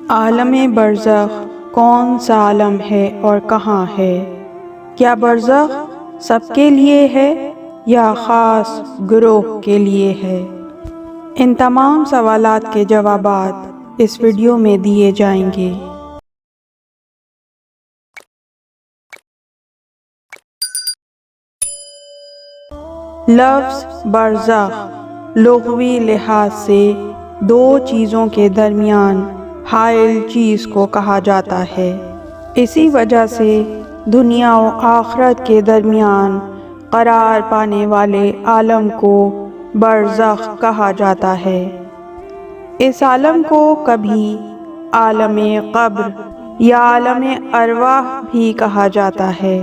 عالم برزخ کون سا عالم ہے اور کہاں ہے؟ کیا برزخ سب کے لیے ہے یا خاص گروہ کے لیے ہے؟ ان تمام سوالات کے جوابات اس ویڈیو میں دیے جائیں گے۔ لفظ برزخ لغوی لحاظ سے دو چیزوں کے درمیان حائل چیز کو کہا جاتا ہے۔ اسی وجہ سے دنیا و آخرت کے درمیان قرار پانے والے عالم کو برزخ کہا جاتا ہے۔ اس عالم کو کبھی عالم قبر یا عالم ارواح بھی کہا جاتا ہے۔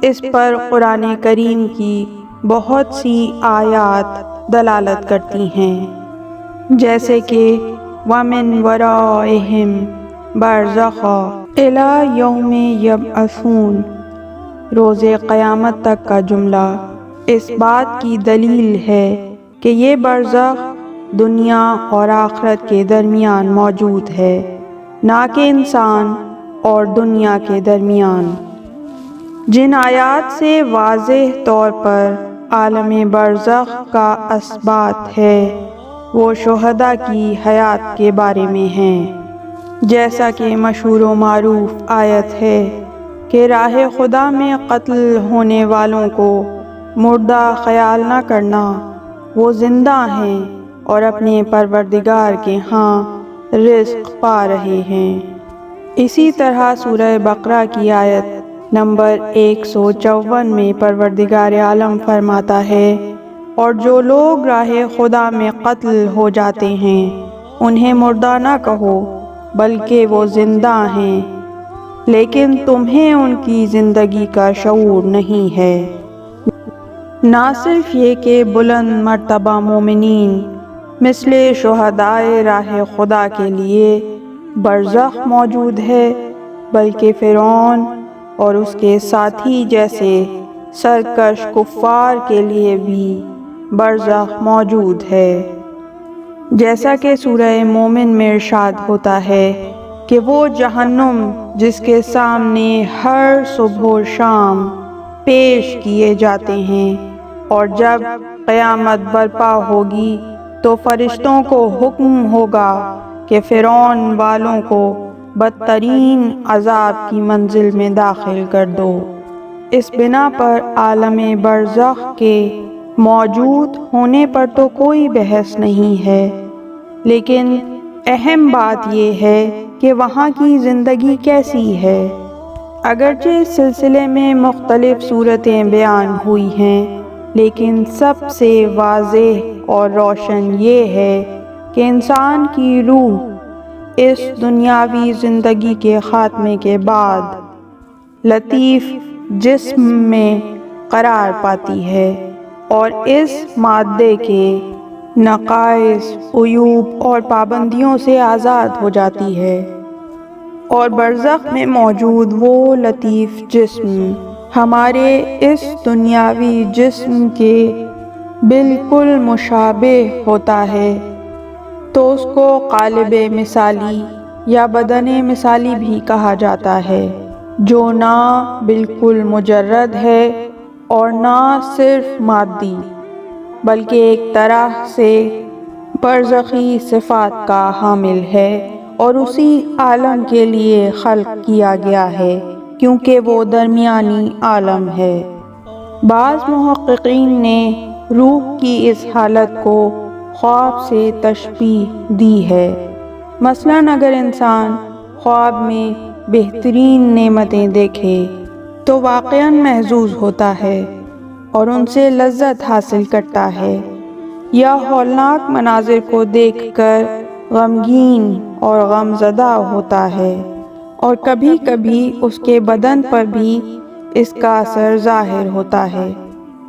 اس پر قرآن کریم کی بہت سی آیات دلالت کرتی ہیں، جیسے کہ وَمِن وَرَائِهِمْ بَرْزَخٌ إِلَى يَوْمِ يُبْعَثُونَ۔ روز قیامت تک کا جملہ اس بات کی دلیل ہے کہ یہ برزخ دنیا اور آخرت کے درمیان موجود ہے، نہ کہ انسان اور دنیا کے درمیان۔ جن آیات سے واضح طور پر عالم برزخ کا اثبات ہے وہ شہداء کی حیات کے بارے میں ہیں، جیسا کہ مشہور و معروف آیت ہے کہ راہ خدا میں قتل ہونے والوں کو مردہ خیال نہ کرنا، وہ زندہ ہیں اور اپنے پروردگار کے ہاں رزق پا رہے ہیں۔ اسی طرح سورہ بقرہ کی آیت نمبر 154 میں پروردگار عالم فرماتا ہے، اور جو لوگ راہ خدا میں قتل ہو جاتے ہیں انہیں مردہ نہ کہو بلکہ وہ زندہ ہیں، لیکن تمہیں ان کی زندگی کا شعور نہیں ہے۔ نہ صرف یہ کہ بلند مرتبہ مومنین مثل شہدائے راہ خدا کے لیے برزخ موجود ہے، بلکہ فرعون اور اس کے ساتھی جیسے سرکش کفار کے لیے بھی برزخ موجود ہے، جیسا کہ سورہ مومن میں ارشاد ہوتا ہے کہ وہ جہنم جس کے سامنے ہر صبح و شام پیش کیے جاتے ہیں، اور جب قیامت برپا ہوگی تو فرشتوں کو حکم ہوگا کہ فرعون والوں کو بدترین عذاب کی منزل میں داخل کر دو۔ اس بنا پر عالم برزخ کے موجود ہونے پر تو کوئی بحث نہیں ہے، لیکن اہم بات یہ ہے کہ وہاں کی زندگی کیسی ہے۔ اگرچہ اس سلسلے میں مختلف صورتیں بیان ہوئی ہیں، لیکن سب سے واضح اور روشن یہ ہے کہ انسان کی روح اس دنیاوی زندگی کے خاتمے کے بعد لطیف جسم میں قرار پاتی ہے اور اس مادے کے نقائص، عیوب اور پابندیوں سے آزاد ہو جاتی ہے، اور برزخ میں موجود وہ لطیف جسم ہمارے اس دنیاوی جسم کے بالکل مشابہ ہوتا ہے، تو اس کو قالب مثالی یا بدن مثالی بھی کہا جاتا ہے، جو نہ بالکل مجرد ہے اور نہ صرف مادی، بلکہ ایک طرح سے برزخی صفات کا حامل ہے اور اسی عالم کے لیے خلق کیا گیا ہے کیونکہ وہ درمیانی عالم ہے۔ بعض محققین نے روح کی اس حالت کو خواب سے تشبیہ دی ہے۔ مثلاً اگر انسان خواب میں بہترین نعمتیں دیکھے تو واقعاً محظوظ ہوتا ہے اور ان سے لذت حاصل کرتا ہے، یا ہولناک مناظر کو دیکھ کر غمگین اور غمزدہ ہوتا ہے، اور کبھی کبھی اس کے بدن پر بھی اس کا اثر ظاہر ہوتا ہے،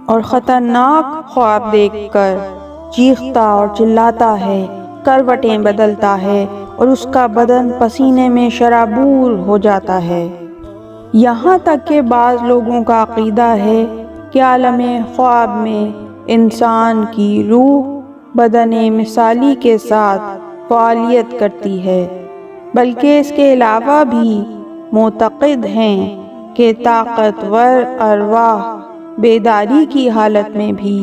اور خطرناک خواب دیکھ کر چیختا اور چلاتا ہے، کروٹیں بدلتا ہے اور اس کا بدن پسینے میں شرابور ہو جاتا ہے۔ یہاں تک کہ بعض لوگوں کا عقیدہ ہے کہ عالم خواب میں انسان کی روح بدن مثالی کے ساتھ فعالیت کرتی ہے، بلکہ اس کے علاوہ بھی معتقد ہیں کہ طاقتور ارواح بیداری کی حالت میں بھی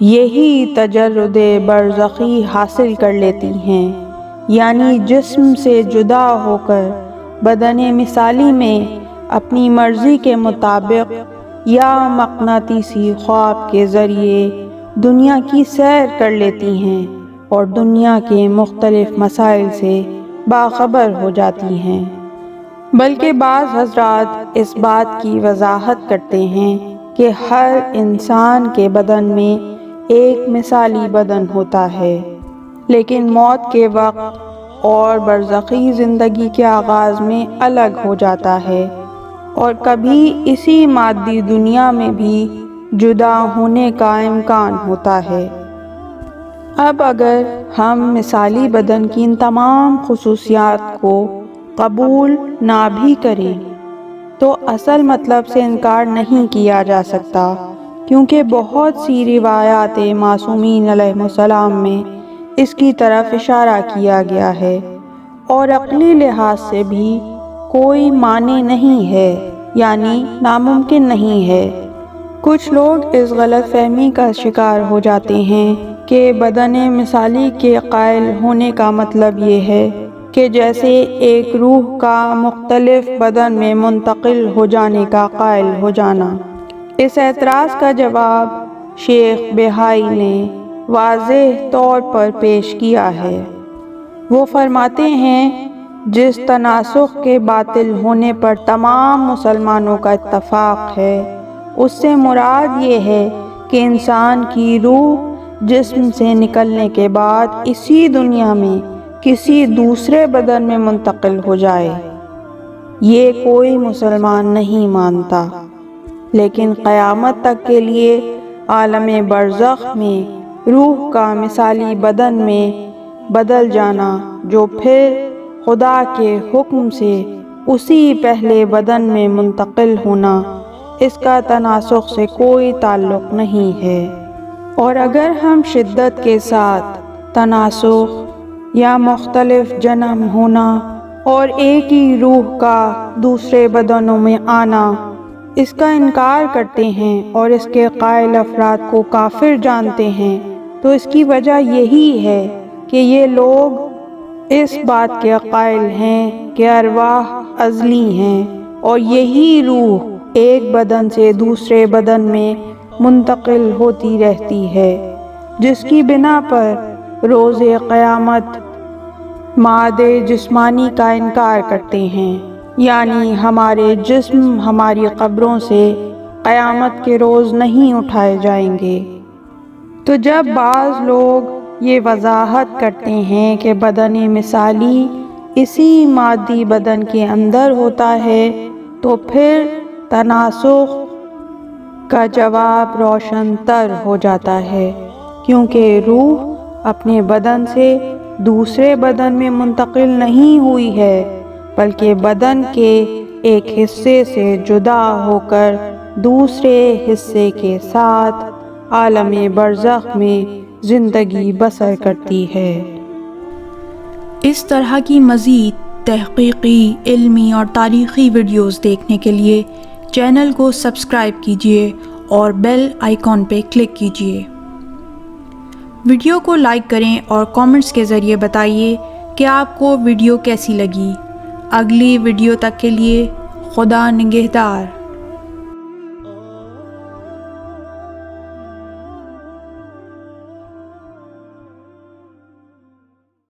یہی تجرد برزخی حاصل کر لیتی ہیں، یعنی جسم سے جدا ہو کر بدن مثالی میں اپنی مرضی کے مطابق یا مقناطیسی خواب کے ذریعے دنیا کی سیر کر لیتی ہیں اور دنیا کے مختلف مسائل سے باخبر ہو جاتی ہیں۔ بلکہ بعض حضرات اس بات کی وضاحت کرتے ہیں کہ ہر انسان کے بدن میں ایک مثالی بدن ہوتا ہے، لیکن موت کے وقت اور برزخی زندگی کے آغاز میں الگ ہو جاتا ہے، اور کبھی اسی مادی دنیا میں بھی جدا ہونے کا امکان ہوتا ہے۔ اب اگر ہم مثالی بدن کی ان تمام خصوصیات کو قبول نہ بھی کریں تو اصل مطلب سے انکار نہیں کیا جا سکتا، کیونکہ بہت سی روایات معصومین علیہ السلام میں اس کی طرف اشارہ کیا گیا ہے، اور عقلی لحاظ سے بھی کوئی معنی نہیں ہے، یعنی ناممکن نہیں ہے۔ کچھ لوگ اس غلط فہمی کا شکار ہو جاتے ہیں کہ بدن مثالی کے قائل ہونے کا مطلب یہ ہے کہ جیسے ایک روح کا مختلف بدن میں منتقل ہو جانے کا قائل ہو جانا۔ اس اعتراض کا جواب شیخ بہائی نے واضح طور پر پیش کیا ہے۔ وہ فرماتے ہیں، جس تناسخ کے باطل ہونے پر تمام مسلمانوں کا اتفاق ہے، اس سے مراد یہ ہے کہ انسان کی روح جسم سے نکلنے کے بعد اسی دنیا میں کسی دوسرے بدن میں منتقل ہو جائے۔ یہ کوئی مسلمان نہیں مانتا، لیکن قیامت تک کے لیے عالم برزخ میں روح کا مثالی بدن میں بدل جانا، جو پھر خدا کے حکم سے اسی پہلے بدن میں منتقل ہونا، اس کا تناسخ سے کوئی تعلق نہیں ہے۔ اور اگر ہم شدت کے ساتھ تناسخ یا مختلف جنم ہونا اور ایک ہی روح کا دوسرے بدنوں میں آنا، اس کا انکار کرتے ہیں اور اس کے قائل افراد کو کافر جانتے ہیں، تو اس کی وجہ یہی ہے کہ یہ لوگ اس بات کے قائل ہیں کہ ارواح ازلی ہیں، اور یہی روح ایک بدن سے دوسرے بدن میں منتقل ہوتی رہتی ہے، جس کی بنا پر روز قیامت مادے جسمانی کا انکار کرتے ہیں، یعنی ہمارے جسم ہماری قبروں سے قیامت کے روز نہیں اٹھائے جائیں گے۔ تو جب بعض لوگ یہ وضاحت کرتے ہیں کہ بدن مثالی اسی مادی بدن کے اندر ہوتا ہے، تو پھر تناسخ کا جواب روشن تر ہو جاتا ہے، کیونکہ روح اپنے بدن سے دوسرے بدن میں منتقل نہیں ہوئی ہے، بلکہ بدن کے ایک حصے سے جدا ہو کر دوسرے حصے کے ساتھ عالم برزخ میں زندگی بسر کرتی ہے۔ اس طرح کی مزید تحقیقی، علمی اور تاریخی ویڈیوز دیکھنے کے لیے چینل کو سبسکرائب کیجیے اور بیل آئیکن پہ کلک کیجیے۔ ویڈیو کو لائک کریں اور کامنٹس کے ذریعے بتائیے کہ آپ کو ویڈیو کیسی لگی۔ اگلی ویڈیو تک کے لیے خدا نگہدار۔